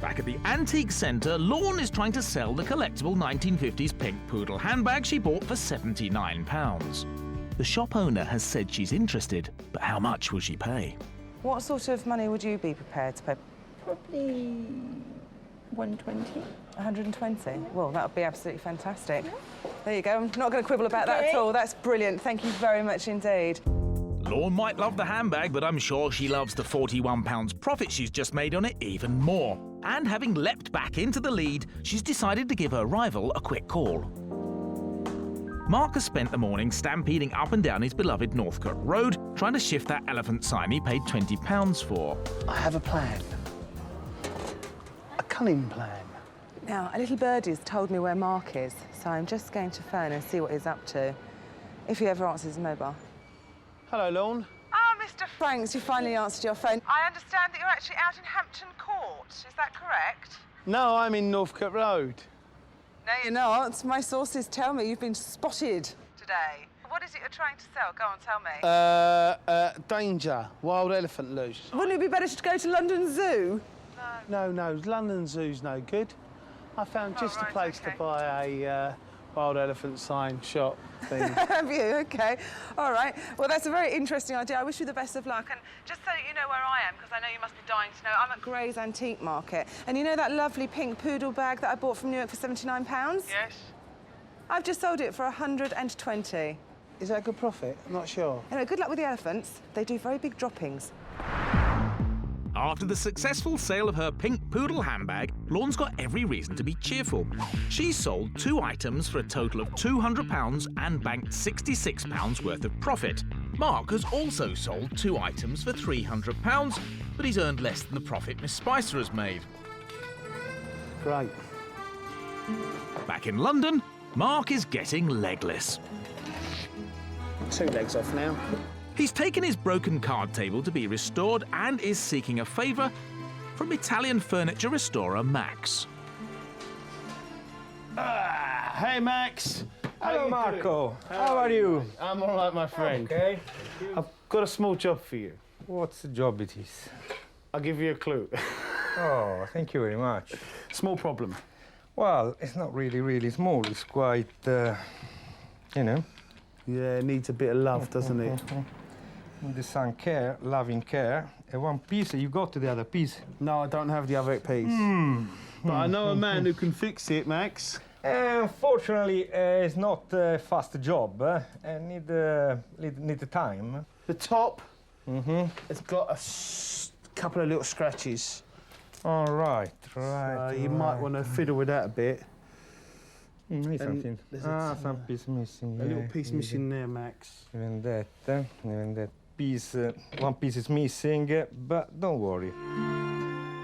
Back at the antique centre, Lorne is trying to sell the collectible 1950s pink poodle handbag she bought for £79. The shop owner has said she's interested, but how much will she pay? What sort of money would you be prepared to pay? Probably 120. 120? Well, that would be absolutely fantastic. There you go. I'm not going to quibble about that at all. That's brilliant. Thank you very much indeed. Lorne might love the handbag, but I'm sure she loves the £41 profit she's just made on it even more. And having leapt back into the lead, she's decided to give her rival a quick call. Mark has spent the morning stampeding up and down his beloved Northcote Road, trying to shift that elephant sign he paid £20 for. I have a plan. A cunning plan. Now, a little birdie's told me where Mark is, so I'm just going to phone and see what he's up to, if he ever answers his mobile. Hello, Lorne. Oh, Mr. Franks, you finally answered your phone. I understand that you're actually out in Hampton Court. Is that correct? No, I'm in Northcote Road. No, you're not. My sources tell me you've been spotted today. What is it you're trying to sell? Go on, tell me. Danger. Wild elephant loose. Wouldn't it be better to go to London Zoo? No, London Zoo's no good. I found just a place to buy a wild elephant sign shop thing. Have you? OK. All right. Well, that's a very interesting idea. I wish you the best of luck. And just so that you know where I am, because I know you must be dying to know, I'm at Gray's Antique Market. And you know that lovely pink poodle bag that I bought from Newark for £79? Yes. I've just sold it for 120. Is that a good profit? I'm not sure. Anyway, good luck with the elephants. They do very big droppings. After the successful sale of her pink poodle handbag, Lorne's got every reason to be cheerful. She's sold 2 items for a total of £200 and banked £66 worth of profit. Mark has also sold 2 items for £300, but he's earned less than the profit Miss Spicer has made. Great. Back in London, Mark is getting legless. 2 legs off now. He's taken his broken card table to be restored and is seeking a favour from Italian furniture restorer Max. Hey, Max. Hello, Marco. How are you? I'm all right, my friend. Okay. I've got a small job for you. What's the job it is? I'll give you a clue. Oh, thank you very much. Small problem. Well, it's not really small. It's quite, you know. Yeah, it needs a bit of love, doesn't it? The sun care, loving care. And one piece, you got to the other piece. No, I don't have the other piece. But I know a man who can fix it, Max. Unfortunately, it's not a fast job. And need the time. The top, it's got a couple of little scratches. All right. So you might want to fiddle with that a bit. Need something. Some piece missing. A little piece missing there, Max. Even that piece, one piece is missing, but don't worry.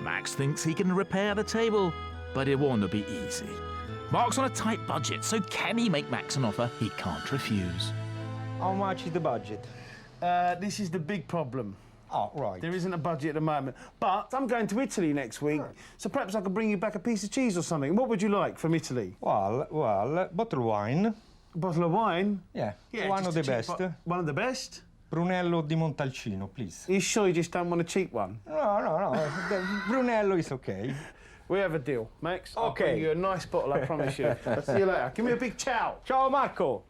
Max thinks he can repair the table, but it won't be easy. Mark's on a tight budget, so can he make Max an offer he can't refuse? How much is the budget? This is the big problem. Oh, right. There isn't a budget at the moment. But I'm going to Italy next week, so perhaps I could bring you back a piece of cheese or something. What would you like from Italy? Well, bottle of wine. A bottle of wine? Yeah, one of the best. One of the best? Brunello di Montalcino, please. Are you sure you just don't want a cheap one? No. Brunello is okay. We have a deal, Max. I'll Okay. bring you a nice bottle, I promise you. I'll see you later. Give me a big ciao. Ciao, Marco.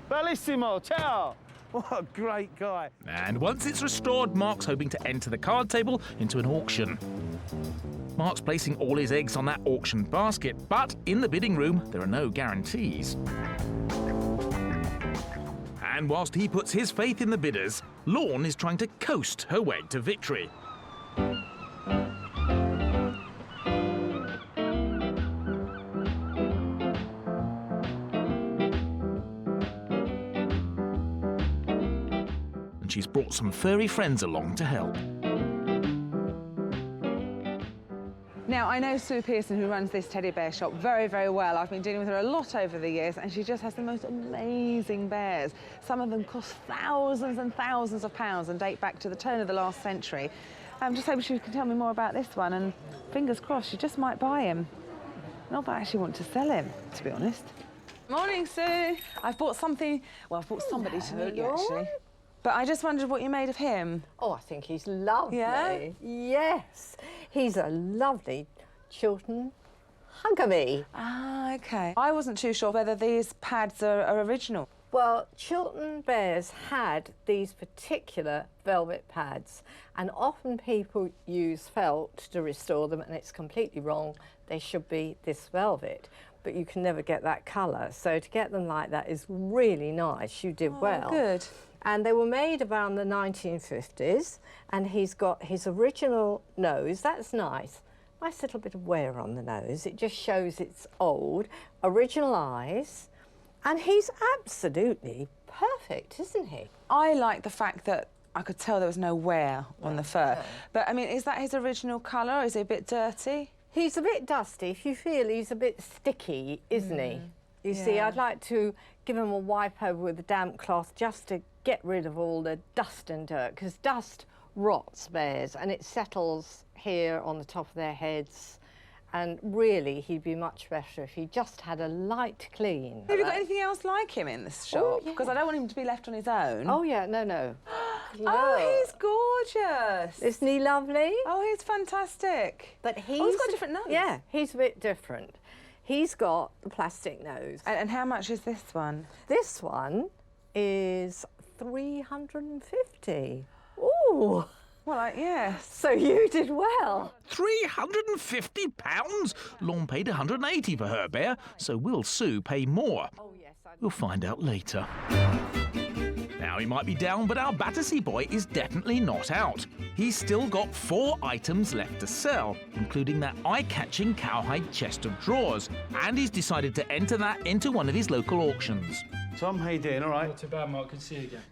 Bellissimo, ciao. What a great guy. And once it's restored, Mark's hoping to enter the card table into an auction. Mark's placing all his eggs on that auction basket, but in the bidding room, there are no guarantees. And whilst he puts his faith in the bidders, Lorne is trying to coast her way to victory. And she's brought some furry friends along to help. Now, I know Sue Pearson, who runs this teddy bear shop, very, very well. I've been dealing with her a lot over the years, and she just has the most amazing bears. Some of them cost thousands and thousands of pounds and date back to the turn of the last century. I'm just hoping she can tell me more about this one, and fingers crossed, she just might buy him. Not that I actually want to sell him, to be honest. Morning, Sue. I've bought something, well, I've bought somebody to meet you, actually. But I just wondered what you made of him. Oh, I think he's lovely. Yeah? Yes. He's a lovely Chiltern Huggerby. Ah, OK. I wasn't too sure whether these pads are original. Well, Chiltern bears had these particular velvet pads, and often people use felt to restore them, and it's completely wrong. They should be this velvet, but you can never get that colour. So to get them like that is really nice. You did well. Good. And they were made around the 1950s, and he's got his original nose. That's nice. Nice little bit of wear on the nose. It just shows it's old. Original eyes. And he's absolutely perfect, isn't he? I like the fact that I could tell there was no wear on the fur. No. But, I mean, is that his original colour, or is he a bit dirty? He's a bit dusty. If you feel he's a bit sticky, isn't he? You see, I'd like to give him a wipe over with a damp cloth just to get rid of all the dust and dirt, because dust rots bears and it settles here on the top of their heads, and really he'd be much better if he just had a light clean. Have you got anything else like him in this shop? Because I don't want him to be left on his own. Oh yeah, no. Oh, he's gorgeous. Isn't he lovely? Oh, he's fantastic. But he's got a different nose. Yeah, he's a bit different. He's got the plastic nose. And how much is this one? This one is £350. Ooh. Well, yes. So you did well. £350? Lorne paid £180 for her bear, so will Sue pay more? Oh, yes. We'll find out later. Now, he might be down, but our Battersea boy is definitely not out. He's still got 4 items left to sell, including that eye-catching cowhide chest of drawers, and he's decided to enter that into one of his local auctions. Tom, how you doing? All right? Not too bad, Mark. Good to see you again.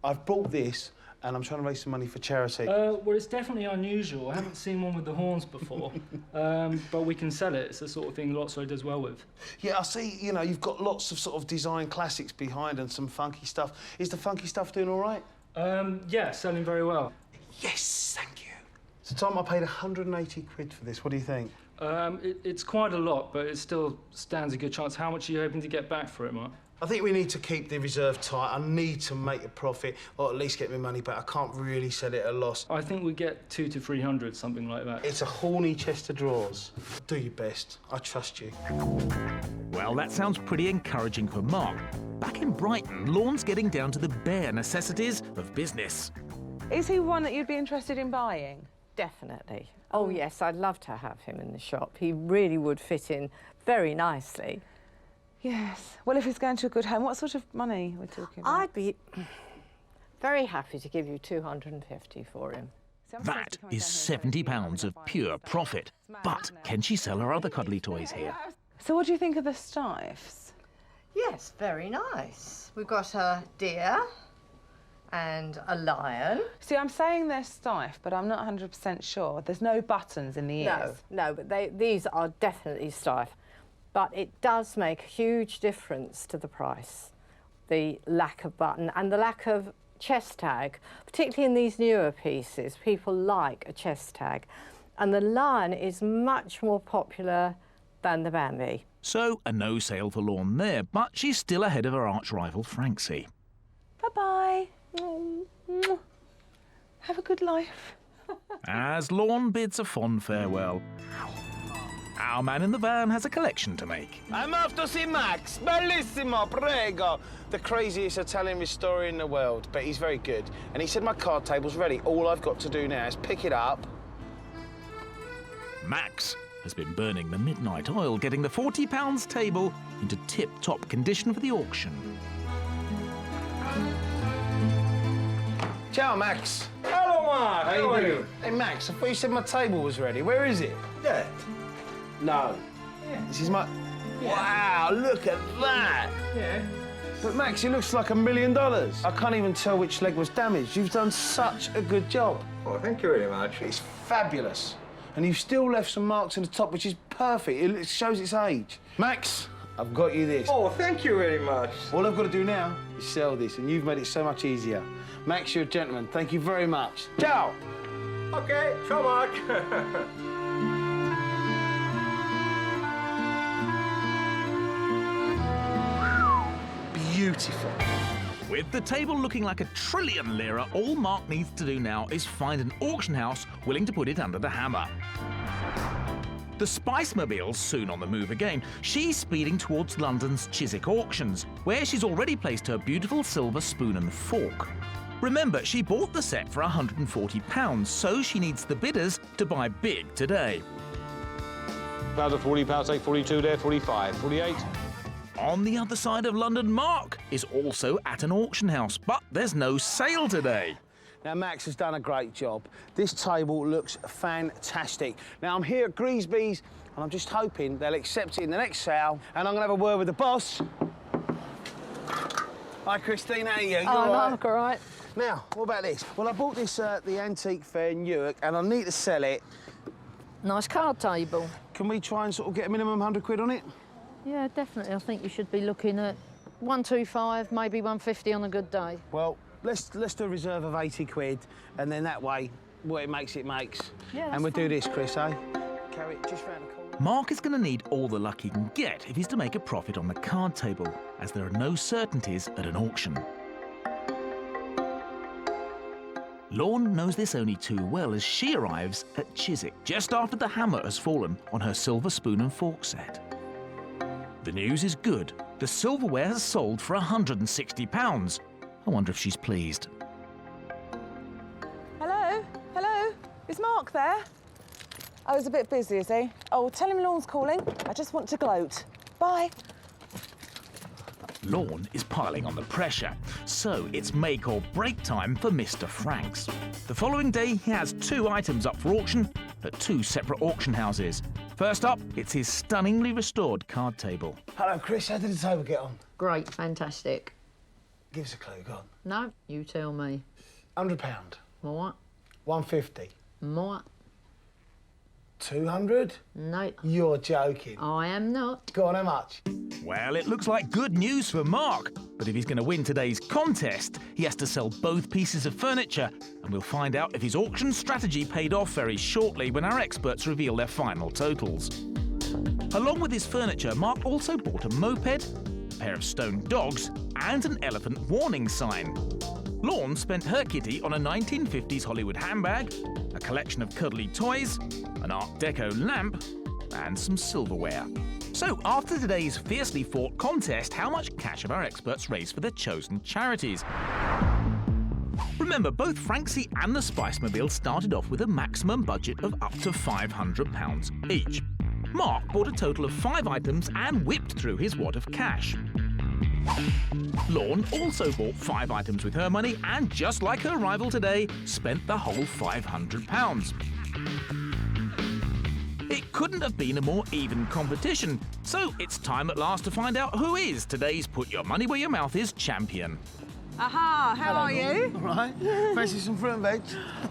I've bought this, and I'm trying to raise some money for charity. Well, it's definitely unusual. I haven't seen one with the horns before, but we can sell it. It's the sort of thing Lotso does well with. Yeah, I see, you know, you've got lots of sort of design classics behind and some funky stuff. Is the funky stuff doing all right? Yeah, selling very well. Yes, thank you. So, Tom, I paid £180 for this. What do you think? It's quite a lot, but it still stands a good chance. How much are you hoping to get back for it, Mark? I think we need to keep the reserve tight. I need to make a profit, or at least get my money back. I can't really sell it at a loss. I think we get 200 to 300, something like that. It's a horny chest of drawers. Do your best. I trust you. Well, that sounds pretty encouraging for Mark. Back in Brighton, Lorne's getting down to the bare necessities of business. Is he one that you'd be interested in buying? Definitely. Oh, yes, I'd love to have him in the shop. He really would fit in very nicely. Yes. Well, if he's going to a good home, what sort of money we're talking about? I'd be very happy to give you £250 for him. That is £70 of pure profit. But can she sell her other cuddly toys here? So what do you think of the stifes? Yes, very nice. We've got a deer and a lion. See, I'm saying they're stiff, but I'm not 100% sure. There's no buttons in the ears. No, but these are definitely stiff. But it does make a huge difference to the price, the lack of button and the lack of chest tag, particularly in these newer pieces. People like a chest tag. And the lion is much more popular than the Bambi. So, a no sale for Lorne there, but she's still ahead of her arch-rival Franksy. Bye-bye. Have a good life. As Lorne bids a fond farewell. our man in the van has a collection to make. I'm off to see Max. Bellissimo, prego. The craziest Italian restorer in the world, but he's very good. And he said my card table's ready. All I've got to do now is pick it up. Max has been burning the midnight oil, getting the £40 table into tip-top condition for the auction. Ciao, Max. Hello, Mark. How you doing? Hey, Max, I thought you said my table was ready. Where is it? That. No. Yeah. This is my... Yeah. Wow, look at that. Yeah. But, Max, it looks like $1 million. I can't even tell which leg was damaged. You've done such a good job. Oh, thank you very much. It's fabulous. And you've still left some marks on the top, which is perfect. It shows its age. Max, I've got you this. Oh, thank you very much. All I've got to do now is sell this, and you've made it so much easier. Max, you're a gentleman. Thank you very much. Ciao. Okay, ciao, Mark. Beautiful. With the table looking like £1 trillion lira, all Mark needs to do now is find an auction house willing to put it under the hammer. The Spice-mobile's soon on the move again. She's speeding towards London's Chiswick auctions, where she's already placed her beautiful silver spoon and fork. Remember, she bought the set for £140, so she needs the bidders to buy big today. Pound of £40, take 42 there, 45, 48. On the other side of London, Mark is also at an auction house, but there's no sale today. Now, Max has done a great job. This table looks fantastic. Now, I'm here at Greasby's, and I'm just hoping they'll accept it in the next sale, and I'm going to have a word with the boss. Hi, Christine, how are you? Oh, Mark, all right. Now, what about this? Well, I bought this at the antique fair in Newark, and I need to sell it. Nice card table. Can we try and sort of get a minimum 100 quid on it? Yeah, definitely. I think you should be looking at 125, maybe 150 on a good day. Well, let's do a reserve of 80 quid, and then that way, what it makes, it makes. Yeah, and we'll do this, Chris, eh? Carry it just round the corner. Mark is going to need all the luck he can get if he's to make a profit on the card table, as there are no certainties at an auction. Lorne knows this only too well as she arrives at Chiswick just after the hammer has fallen on her silver spoon and fork set. The news is good. The silverware has sold for £160. I wonder if she's pleased. Hello? Hello? Is Mark there? Oh, he's a bit busy, is he? Oh, tell him Lorne's calling. I just want to gloat. Bye. Lorne is piling on the pressure, so it's make or break time for Mr. Franks. The following day, he has 2 items up for auction at 2 separate auction houses. First up, it's his stunningly restored card table. Hello, Chris. How did the table get on? Great, fantastic. Give us a clue, go on. No, you tell me. £100. More. 150. More. 200? No. You're joking. I am not. Go on, how much? Well, it looks like good news for Mark, but if he's going to win today's contest, he has to sell both pieces of furniture, and we'll find out if his auction strategy paid off very shortly when our experts reveal their final totals. Along with his furniture, Mark also bought a moped, a pair of stone dogs, and an elephant warning sign. Lorne spent her kitty on a 1950s Hollywood handbag, a collection of cuddly toys, an Art Deco lamp, and some silverware. So, after today's fiercely fought contest, how much cash have our experts raised for their chosen charities? Remember, both Franksy and the Spice-mobile started off with a maximum budget of up to £500 each. Mark bought a total of 5 items and whipped through his wad of cash. Lorne also bought 5 items with her money and, just like her rival today, spent the whole £500. It couldn't have been a more even competition, so it's time at last to find out who is today's Put Your Money Where Your Mouth Is champion. Aha, how are you? All right. Fancy some fruit and veg?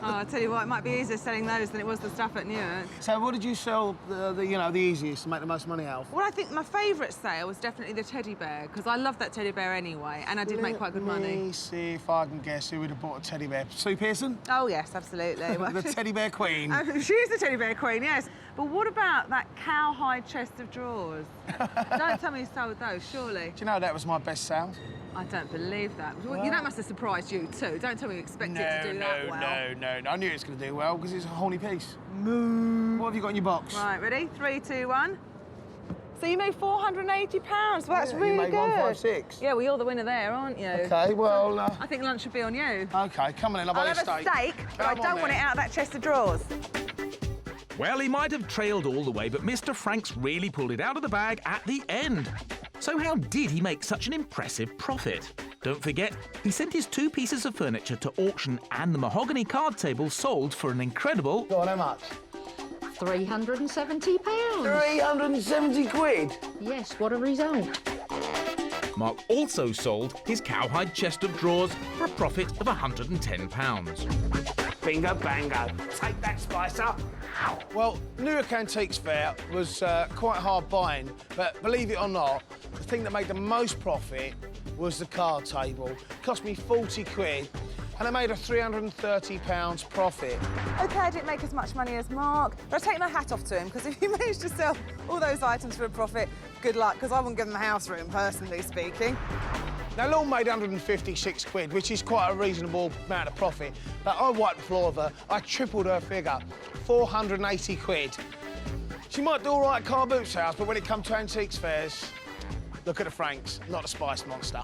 Oh, I tell you what, it might be easier selling those than it was the stuff at Newark. So what did you sell the easiest to make the most money out of? Well, I think my favourite sale was definitely the teddy bear, because I love that teddy bear anyway, and I did make quite good money. Let me see if I can guess who would have bought a teddy bear. Sue Pearson? Oh, yes, absolutely. The teddy bear queen. Oh, she is the teddy bear queen, yes. But what about that cowhide chest of drawers? Don't tell me you sold those, surely. Do you know that was my best sale? I don't believe that. Well, that must have surprised you too. Don't tell me you expected it to do that well. No. I knew it was going to do well because it's a horny piece. Moo. What have you got in your box? Right, ready? 3, 2, 1. So you made £480. Well, that's really you made good. 156. Yeah, well, you're the winner there, aren't you? OK, well... I think lunch should be on you. OK, come on in, I'll have a steak, but I don't want it out of that chest of drawers. Well, he might have trailed all the way, but Mr. Franks really pulled it out of the bag at the end. So how did he make such an impressive profit? Don't forget, he sent his 2 pieces of furniture to auction and the mahogany card table sold for an incredible... Go on, how much? £370. 370 quid? Yes, what a result. Mark also sold his cowhide chest of drawers for a profit of £110. Bingo bango. Take that, Spicer. Well, Newark Antiques Fair was quite hard buying, but believe it or not, the thing that made the most profit was the card table. It cost me 40 quid, and I made a £330 profit. OK, I didn't make as much money as Mark, but I take my hat off to him, because if you manage to sell all those items for a profit, good luck, because I wouldn't give him a house room, personally speaking. Now, Lorne made 156 quid, which is quite a reasonable amount of profit, but I wiped the floor of her. I tripled her figure, 480 quid. She might do all right at Car Boots House, but when it comes to antiques fairs, look at the Franks, not the Spice Monster.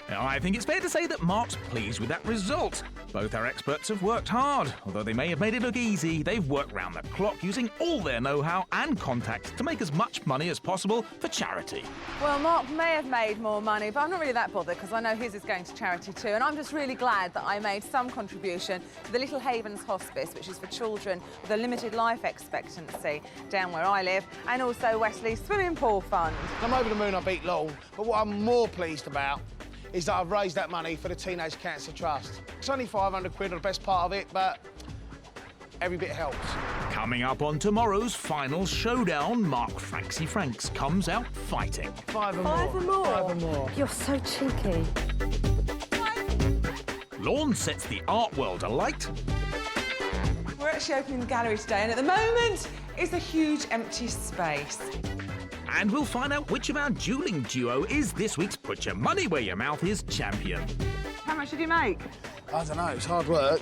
Now, I think it's fair to say that Mark's pleased with that result. Both our experts have worked hard. Although they may have made it look easy, they've worked round the clock using all their know-how and contacts to make as much money as possible for charity. Well, Mark may have made more money, but I'm not really that bothered because I know his is going to charity too, and I'm just really glad that I made some contribution to the Little Havens Hospice, which is for children with a limited life expectancy down where I live, and also Wesley's Swimming Pool Fund. I'm over the moon I beat Lorne, but what I'm more pleased about is that I've raised that money for the Teenage Cancer Trust. It's only 500 quid, or the best part of it, but every bit helps. Coming up on tomorrow's final showdown, Mark Franksy Franks comes out fighting. 5 and Five more. and more? 5 and more. You're so cheeky. Lorne sets the art world alight. We're actually opening the gallery today, and at the moment, it's a huge empty space. And we'll find out which of our dueling duo is this week's Put Your Money Where Your Mouth Is champion. How much did you make? I don't know, it's hard work.